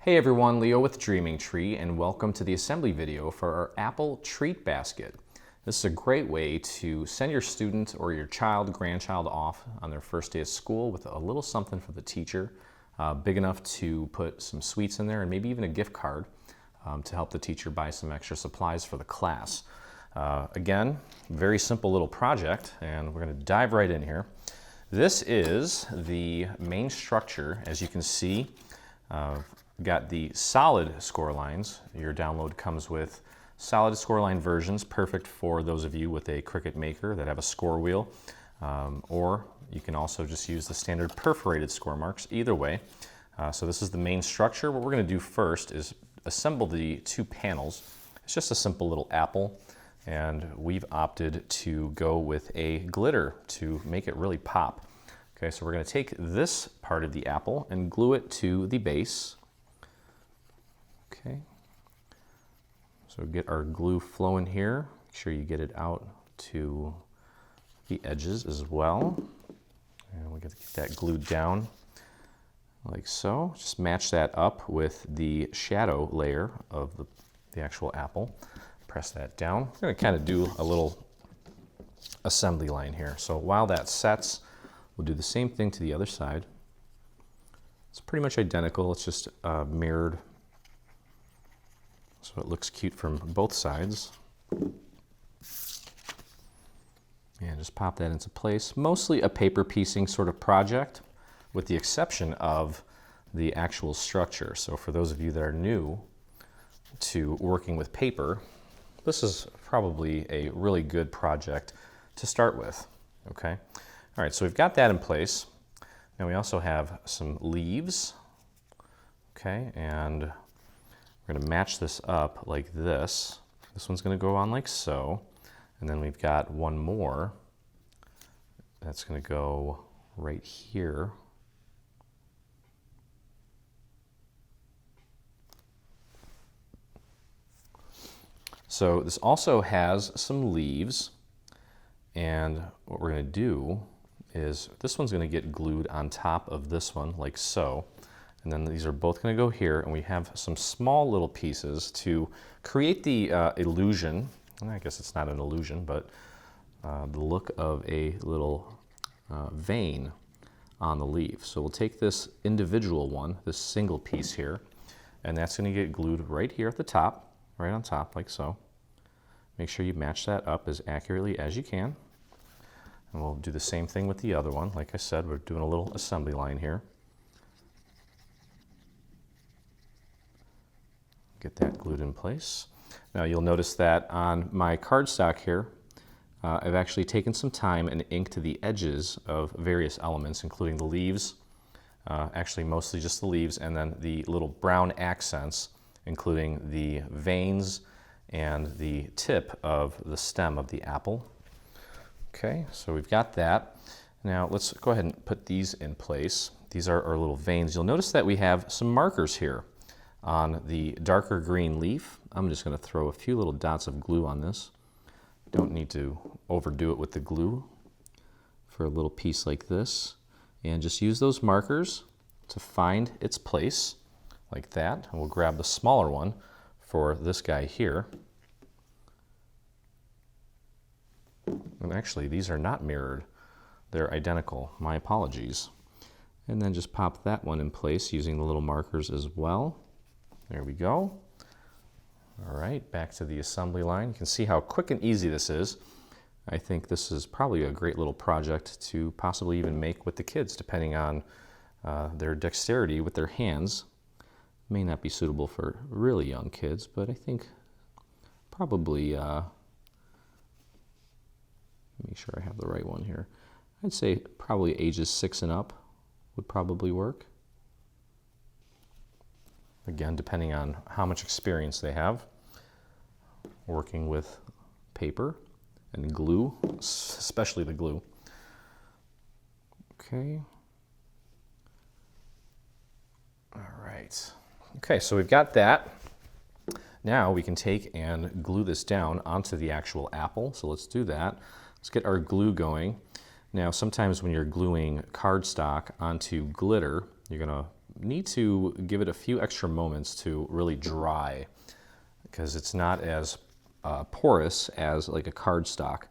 Hey everyone, Leo with Dreaming Tree, and welcome to the assembly video for our Apple Treat Basket. This is a great way to send your student or your child, grandchild off on their first day of school with a little something for the teacher, big enough to put some sweets in there and maybe even a gift card to help the teacher buy some extra supplies for the class. Again, very simple little project, and we're going to dive right in here. This is the main structure. As you can see, got the solid score lines. Your download comes with solid score line versions, perfect for those of you with a Cricut maker that have a score wheel, or you can also just use the standard perforated score marks, either way. So this is the main structure. What we're going to do first is assemble the two panels. It's just a simple little apple, and we've opted to go with a glitter to make it really pop. Okay, so we're going to take this part of the apple and glue it to the base. Okay, so get our glue flowing here. Make sure you get it out to the edges as well. And we got to get that glued down like so. Just match that up with the shadow layer of the actual apple. Press that down. We're going to kind of do a little assembly line here. So while that sets, we'll do the same thing to the other side. It's pretty much identical. It's just mirrored, so it looks cute from both sides. And just pop that into place. Mostly a paper piecing sort of project, with the exception of the actual structure. So for those of you that are new to working with paper, this is probably a really good project to start with. Okay. All right, so we've got that in place. Now we also have some leaves. Okay, and we're going to match this up like this. This one's going to go on like so. And then we've got one more that's going to go right here. So this also has some leaves. And what we're going to do is this one's going to get glued on top of this one like so. And then these are both going to go here, and we have some small little pieces to create the illusion. I guess it's not an illusion, but the look of a little vein on the leaf. So we'll take this individual one, this single piece here, and that's going to get glued right here at the top, right on top like so. Make sure you match that up as accurately as you can. And we'll do the same thing with the other one. Like I said, we're doing a little assembly line here. Get that glued in place. Now you'll notice that on my cardstock here, I've actually taken some time and inked the edges of various elements, including the leaves, actually mostly just the leaves, and then the little brown accents, including the veins and the tip of the stem of the apple. Okay, so we've got that. Now let's go ahead and put these in place. These are our little veins. You'll notice that we have some markers here on the darker green leaf. I'm just going to throw a few little dots of glue on this. Don't need to overdo it with the glue for a little piece like this. And just use those markers to find its place like that. And we'll grab the smaller one for this guy here. And actually, these are not mirrored. They're identical. My apologies. And then just pop that one in place using the little markers as well. There we go. All right, back to the assembly line. You can see how quick and easy this is. I think this is probably a great little project to possibly even make with the kids, depending on their dexterity with their hands. May not be suitable for really young kids, but I think probably, make sure I have the right one here. I'd say probably ages 6 and up would probably work. Again, depending on how much experience they have working with paper and glue, especially the glue. Okay. All right. Okay, so we've got that. Now we can take and glue this down onto the actual apple. So let's do that. Let's get our glue going. Now, sometimes when you're gluing cardstock onto glitter, you're going to need to give it a few extra moments to really dry because it's not as porous as like a cardstock.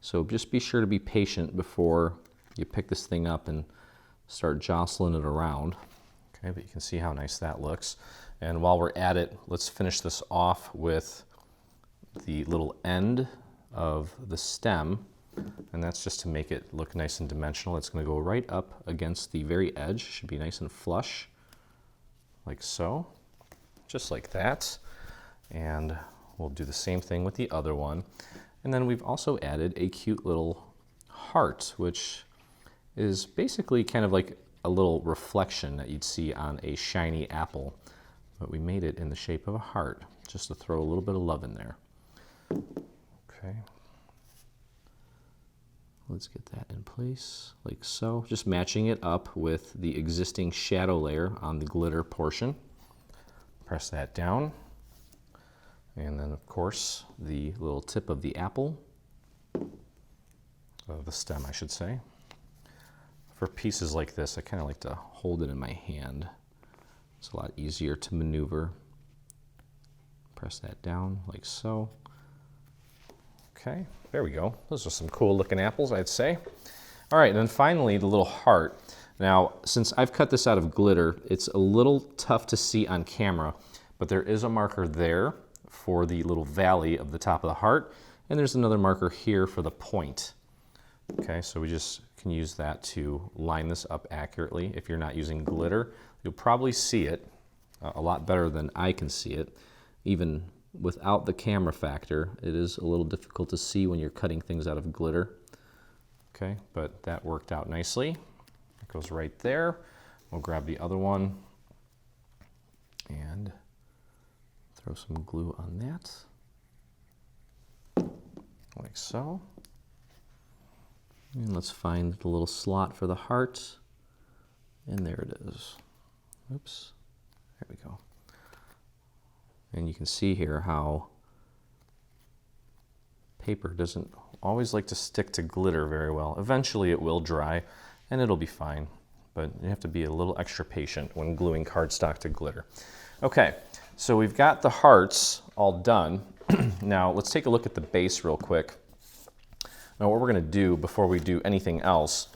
So just be sure to be patient before you pick this thing up and start jostling it around. Okay, but you can see how nice that looks. And while we're at it, let's finish this off with the little end of the stem. And that's just to make it look nice and dimensional. It's going to go right up against the very edge. Should be nice and flush, like so. Just like that. And we'll do the same thing with the other one. And then we've also added a cute little heart, which is basically kind of like a little reflection that you'd see on a shiny apple. But we made it in the shape of a heart, just to throw a little bit of love in there. Okay. Let's get that in place, like so. Just matching it up with the existing shadow layer on the glitter portion. Press that down. And then, of course, the little tip of the apple, the stem, I should say. For pieces like this, I kind of like to hold it in my hand. It's a lot easier to maneuver. Press that down like so. Okay, there we go. Those are some cool looking apples, I'd say. All right, and then finally the little heart. Now, since I've cut this out of glitter, it's a little tough to see on camera, but there is a marker there for the little valley of the top of the heart, and there's another marker here for the point. Okay, so we just can use that to line this up accurately. If you're not using glitter, you'll probably see it a lot better than I can see it. Even without the camera factor, it is a little difficult to see when you're cutting things out of glitter. Okay, but that worked out nicely. It goes right there. We'll grab the other one and throw some glue on that, like so. And let's find the little slot for the heart. And there it is. Oops, there we go. And you can see here how paper doesn't always like to stick to glitter very well. Eventually it will dry and it'll be fine, but you have to be a little extra patient when gluing cardstock to glitter. Okay, so we've got the hearts all done. Now let's take a look at the base real quick. Now what we're gonna do before we do anything else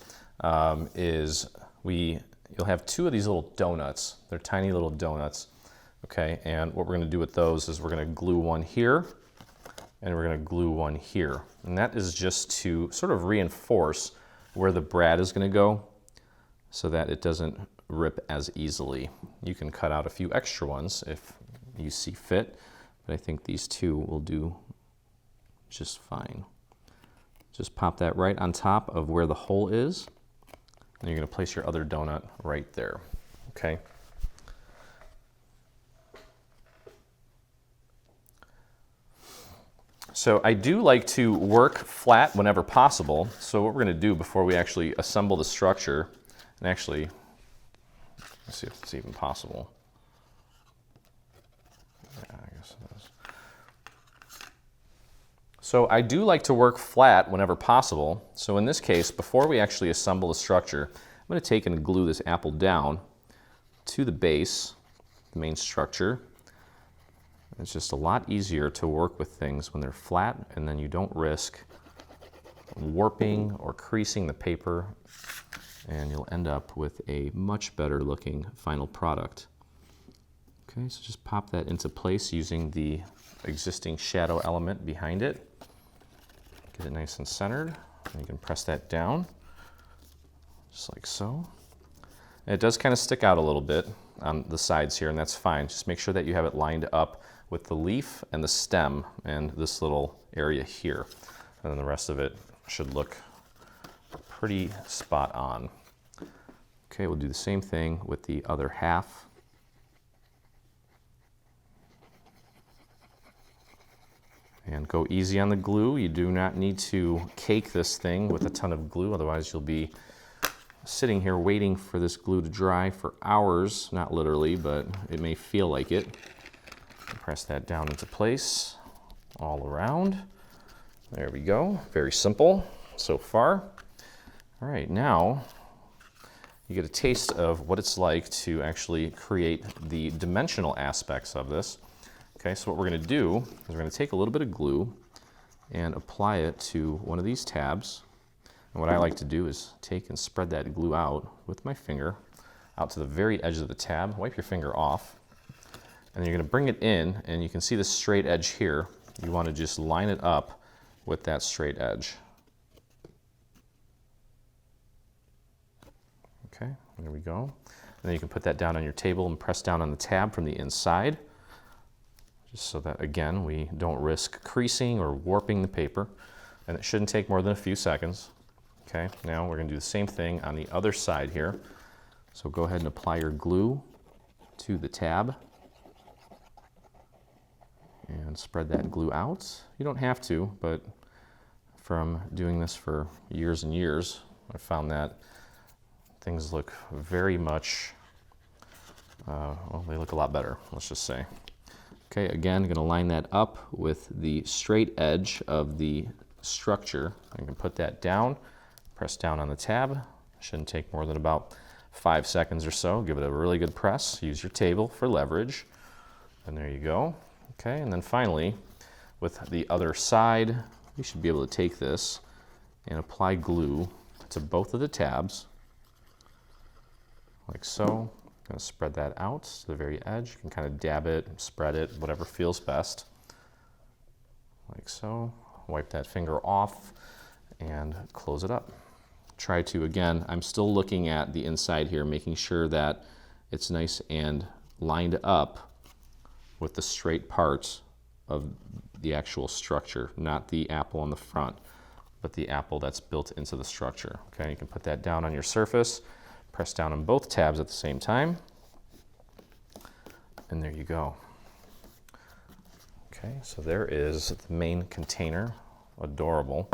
is you'll have two of these little donuts. They're tiny little donuts. Okay, and what we're going to do with those is we're going to glue one here and we're going to glue one here. And that is just to sort of reinforce where the brad is going to go so that it doesn't rip as easily. You can cut out a few extra ones if you see fit, but I think these two will do just fine. Just pop that right on top of where the hole is, and you're going to place your other donut right there. Okay. So I do like to work flat whenever possible. So what we're going to do before we actually assemble the structure, and actually, let's see if it's even possible. Yeah, I guess it is. So I do like to work flat whenever possible. So in this case, before we actually assemble the structure, I'm going to take and glue this apple down to the base, the main structure. It's just a lot easier to work with things when they're flat, and then you don't risk warping or creasing the paper, and you'll end up with a much better looking final product. Okay, so just pop that into place using the existing shadow element behind it. Get it nice and centered, and you can press that down, just like so. And it does kind of stick out a little bit on the sides here, and that's fine. Just make sure that you have it lined up with the leaf and the stem and this little area here. And then the rest of it should look pretty spot on. Okay, we'll do the same thing with the other half. And go easy on the glue. You do not need to cake this thing with a ton of glue, otherwise you'll be sitting here waiting for this glue to dry for hours. Not literally, but it may feel like it. Press that down into place all around. There we go. Very simple so far. All right, now you get a taste of what it's like to actually create the dimensional aspects of this. Okay, so what we're going to do is we're going to take a little bit of glue and apply it to one of these tabs. And what I like to do is take and spread that glue out with my finger out to the very edge of the tab. Wipe your finger off, and then you're going to bring it in, and you can see the straight edge here. You want to just line it up with that straight edge. Okay, there we go. And then you can put that down on your table and press down on the tab from the inside, just so that, again, we don't risk creasing or warping the paper. And it shouldn't take more than a few seconds. Okay, now we're going to do the same thing on the other side here. So go ahead and apply your glue to the tab and spread that glue out. You don't have to, but from doing this for years and years, I found that things look very much, well, they look a lot better, let's just say. Okay, again, I'm going to line that up with the straight edge of the structure. I can put that down, press down on the tab. Shouldn't take more than about 5 seconds or so. Give it a really good press. Use your table for leverage. And there you go. Okay, and then finally, with the other side, you should be able to take this and apply glue to both of the tabs, like so. I'm going to spread that out to the very edge. You can kind of dab it, spread it, whatever feels best, like so. Wipe that finger off and close it up. Try to, again, I'm still looking at the inside here, making sure that it's nice and lined up with the straight parts of the actual structure, not the apple on the front, but the apple that's built into the structure. Okay, you can put that down on your surface, press down on both tabs at the same time, and there you go. Okay, so there is the main container, adorable.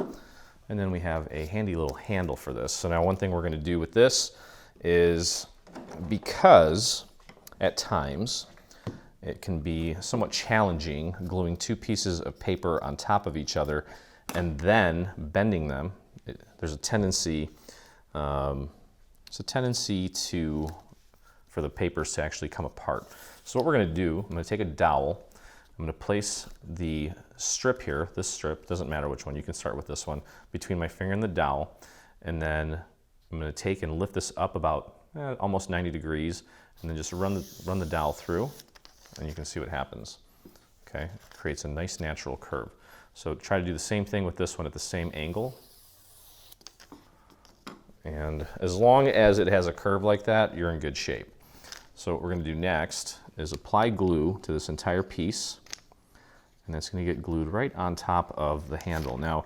And then we have a handy little handle for this. So now one thing we're going to do with this is, because at times it can be somewhat challenging gluing two pieces of paper on top of each other and then bending them, there's a tendency for the papers to actually come apart. So what we're going to do, I'm going to take a dowel. I'm going to place the strip here, this strip, doesn't matter which one, you can start with this one, between my finger and the dowel, and then I'm going to take and lift this up about almost 90 degrees, and then just run the dowel through, and you can see what happens. Okay, it creates a nice natural curve. So try to do the same thing with this one at the same angle. And as long as it has a curve like that, you're in good shape. So what we're going to do next is apply glue to this entire piece, and that's going to get glued right on top of the handle. Now,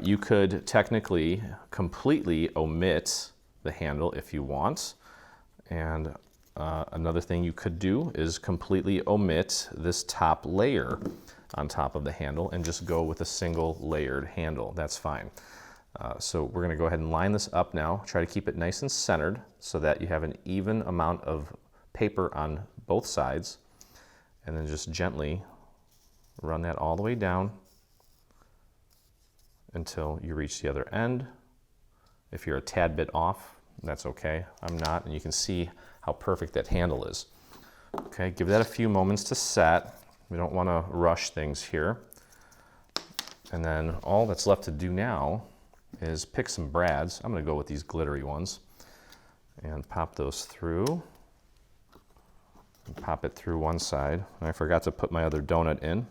you could technically completely omit the handle if you want, and another thing you could do is completely omit this top layer on top of the handle and just go with a single layered handle. That's fine. So we're going to go ahead and line this up now. Try to keep it nice and centered so that you have an even amount of paper on both sides, and then just gently run that all the way down until you reach the other end. If you're a tad bit off, that's okay. I'm not, and you can see how perfect that handle is. Okay, give that a few moments to set. We don't want to rush things here. And then all that's left to do now is pick some brads. I'm going to go with these glittery ones and pop those through. And pop it through one side. And I forgot to put my other donut in.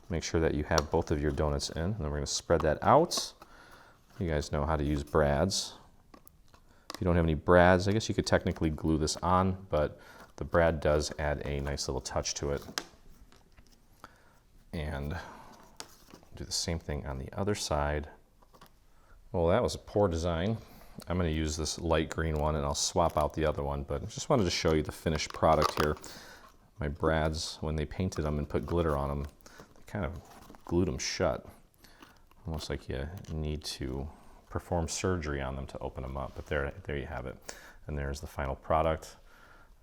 Make sure that you have both of your donuts in. And then we're going to spread that out. You guys know how to use brads. If you don't have any brads, I guess you could technically glue this on, but the brad does add a nice little touch to it. And do the same thing on the other side. Well, that was a poor design. I'm going to use this light green one, and I'll swap out the other one, but I just wanted to show you the finished product here. My brads, when they painted them and put glitter on them, they kind of glued them shut. Almost like you need to perform surgery on them to open them up, but there you have it. And there's the final product.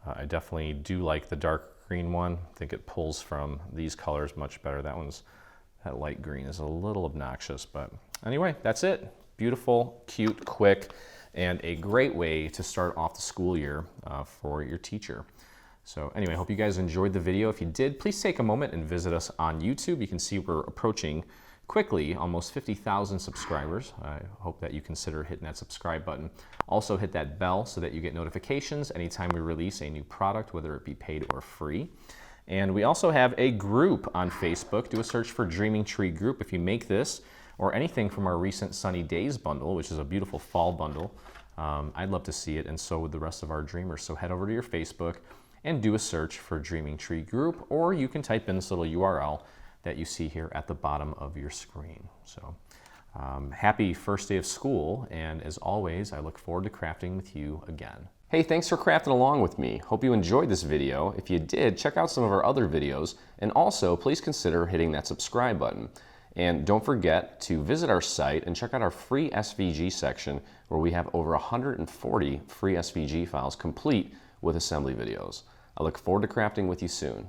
I definitely do like the dark green one. I think it pulls from these colors much better. That light green is a little obnoxious, but anyway, that's it. Beautiful, cute, quick, and a great way to start off the school year for your teacher. So anyway, I hope you guys enjoyed the video. If you did, please take a moment and visit us on YouTube. You can see we're approaching quickly almost 50,000 subscribers. I hope that you consider hitting that subscribe button. Also hit that bell so that you get notifications anytime we release a new product, whether it be paid or free. And we also have a group on Facebook. Do a search for Dreaming Tree Group. If you make this or anything from our recent Sunny Days bundle, which is a beautiful fall bundle, I'd love to see it, and so would the rest of our dreamers. So head over to your Facebook and do a search for Dreaming Tree Group, or you can type in this little URL that you see here at the bottom of your screen. So happy first day of school, and as always, I look forward to crafting with you again. Hey, thanks for crafting along with me. Hope you enjoyed this video. If you did, check out some of our other videos, and also please consider hitting that subscribe button. And don't forget to visit our site and check out our free SVG section, where we have over 140 free SVG files complete with assembly videos. I look forward to crafting with you soon.